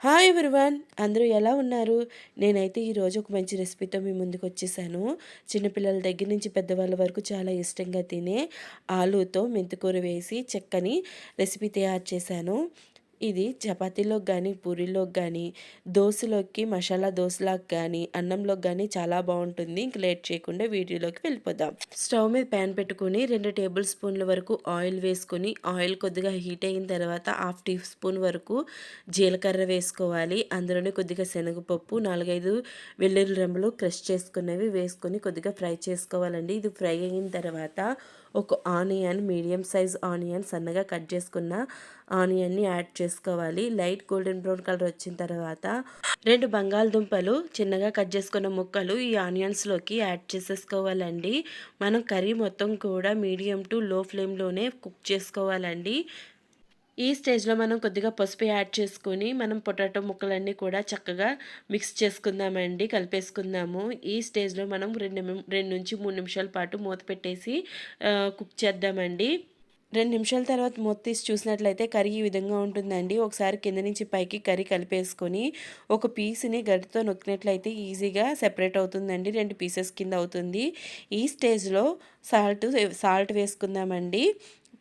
Hi everyone, అందరూ ఎలా ఉన్నారు? నేనైతే ఈరోజు ఒక మంచి రెసిపీతో మీ ముందుకు వచ్చేసాను. చిన్నపిల్లల దగ్గర నుంచి పెద్దవాళ్ళ వరకు చాలా ఇష్టంగా తినే ఆలూతో మెంతికూర వేసి చక్కని రెసిపీ తయారు చేశాను. ఇది చపాతీలోకి కానీ, పూరీలోకి కానీ, దోశలోకి మసాలా దోశలాగా కానీ, అన్నంలోకి కానీ చాలా బాగుంటుంది. ఇంక లేట్ చేయకుండా వీడియోలోకి వెళ్ళిపోదాం. స్టవ్ మీద ప్యాన్ పెట్టుకుని 2 టేబుల్ స్పూన్ల వరకు ఆయిల్ వేసుకొని, ఆయిల్ కొద్దిగా హీట్ అయిన తర్వాత 1/2 టీ స్పూన్ వరకు జీలకర్ర వేసుకోవాలి. అందులోనే కొద్దిగా శనగపప్పు, 4-5 వెల్లుల్లి రెమ్మలు క్రష్ చేసుకున్నవి వేసుకొని కొద్దిగా ఫ్రై చేసుకోవాలండి. ఇది ఫ్రై అయిన తర్వాత ఒక ఆనియన్, మీడియం సైజ్ ఆనియన్ సన్నగా కట్ చేసుకున్న ఆనియన్ని యాడ్ చేసుకోవాలి. లైట్ గోల్డెన్ బ్రౌన్ కలర్ వచ్చిన తర్వాత 2 బంగాళదుంపలు చిన్నగా కట్ చేసుకున్న ముక్కలు ఈ ఆనియన్స్లోకి యాడ్ చేసేసుకోవాలండి. మనం కర్రీ మొత్తం కూడా మీడియం టు లో ఫ్లేమ్లోనే కుక్ చేసుకోవాలండి. ఈ స్టేజ్లో మనం కొద్దిగా పసుపు యాడ్ చేసుకొని మనం పొటాటో ముక్కలన్నీ కూడా చక్కగా మిక్స్ చేసుకుందామండి, కలిపేసుకుందాము. ఈ స్టేజ్లో మనం 2 నుంచి 3 నిమిషాల పాటు మూత పెట్టేసి కుక్ చేద్దామండి. 2 నిమిషాల తర్వాత మూత తీసి చూసినట్లయితే కర్రీ ఈ విధంగా ఉంటుందండి. ఒకసారి కింద నుంచి పైకి కర్రీ కలిపేసుకొని ఒక పీస్ని గరిటతో నొక్కినట్లయితే ఈజీగా సెపరేట్ అవుతుందండి. 2 పీసెస్ కింద అవుతుంది. ఈ స్టేజ్లో సాల్ట్ వేసుకుందామండి.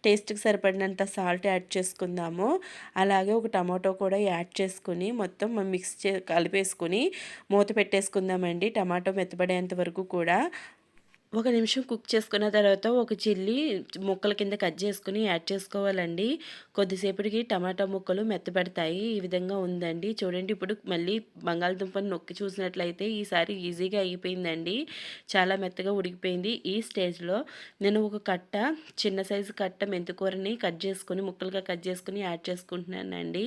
టేస్ట్కి సరిపడినంత సాల్ట్ యాడ్ చేసుకుందాము. అలాగే ఒక టమాటో కూడా యాడ్ చేసుకుని మొత్తం కలిపేసుకుని మూత పెట్టేసుకుందామండి. టమాటో మెత్తబడేంత వరకు కూడా 1 నిమిషం కుక్ చేసుకున్న తర్వాత ఒక చిల్లి ముక్కల కింద కట్ చేసుకుని యాడ్ చేసుకోవాలండి. కొద్దిసేపటికి టమాటా ముక్కలు మెత్తబడతాయి. ఈ విధంగా ఉందండి. చూడండి, ఇప్పుడు మళ్ళీ బంగాళదుంపను నొక్కి చూసినట్లయితే ఈసారి ఈజీగా అయిపోయిందండి. చాలా మెత్తగా ఉడికిపోయింది. ఈ స్టేజ్లో నేను ఒక చిన్న సైజు కట్ట మెంతికూరని ముక్కలుగా కట్ చేసుకుని యాడ్ చేసుకుంటున్నానండి.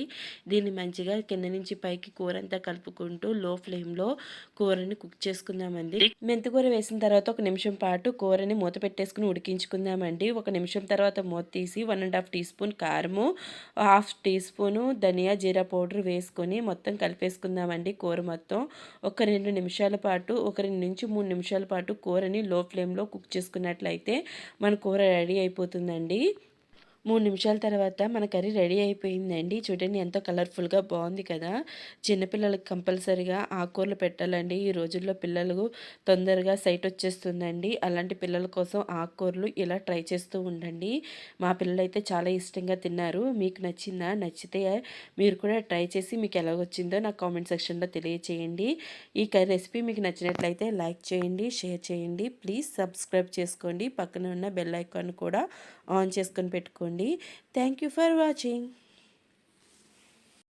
దీన్ని మంచిగా కింద నుంచి పైకి కూర అంతా కలుపుకుంటూ లో ఫ్లేమ్లో కూరని కుక్ చేసుకుందామండి. మెంతికూర వేసిన తర్వాత 1 నిమిషం పాటు కూరని మూత పెట్టేసుకుని ఉడికించుకుందామండి. 1 నిమిషం తర్వాత మూత తీసి 1½ టీ స్పూన్ కారము, 1/2 టీ స్పూను ధనియా జీరా పౌడర్ వేసుకొని మొత్తం కలిపేసుకుందామండి. కూర మొత్తం ఒక 2 నిమిషాల పాటు 1 నుంచి 3 నిమిషాల పాటు కూరని లో ఫ్లేమ్లో కుక్ చేసుకున్నట్లయితే మన కూర రెడీ అయిపోతుందండి. 3 నిమిషాల తర్వాత మన కర్రీ రెడీ అయిపోయిందండి. చూడండి, ఎంతో కలర్ఫుల్గా బాగుంది కదా. చిన్నపిల్లలకి కంపల్సరీగా ఆకుకూరలు పెట్టాలండి. ఈ రోజుల్లో పిల్లలు తొందరగా సైట్ వచ్చేస్తుందండి. అలాంటి పిల్లల కోసం ఆకుకూరలు ఇలా ట్రై చేస్తూ ఉండండి. మా పిల్లలైతే చాలా ఇష్టంగా తిన్నారు. మీకు నచ్చిందా? నచ్చితే మీరు కూడా ట్రై చేసి మీకు ఎలా వచ్చిందో నాకు కామెంట్ సెక్షన్లో తెలియచేయండి. ఈ రెసిపీ మీకు నచ్చినట్లయితే లైక్ చేయండి, షేర్ చేయండి. ప్లీజ్ సబ్స్క్రైబ్ చేసుకోండి. పక్కన ఉన్న బెల్ ఐకాన్ కూడా ఆన్ చేసుకొని పెట్టుకోండి. Thank you for watching.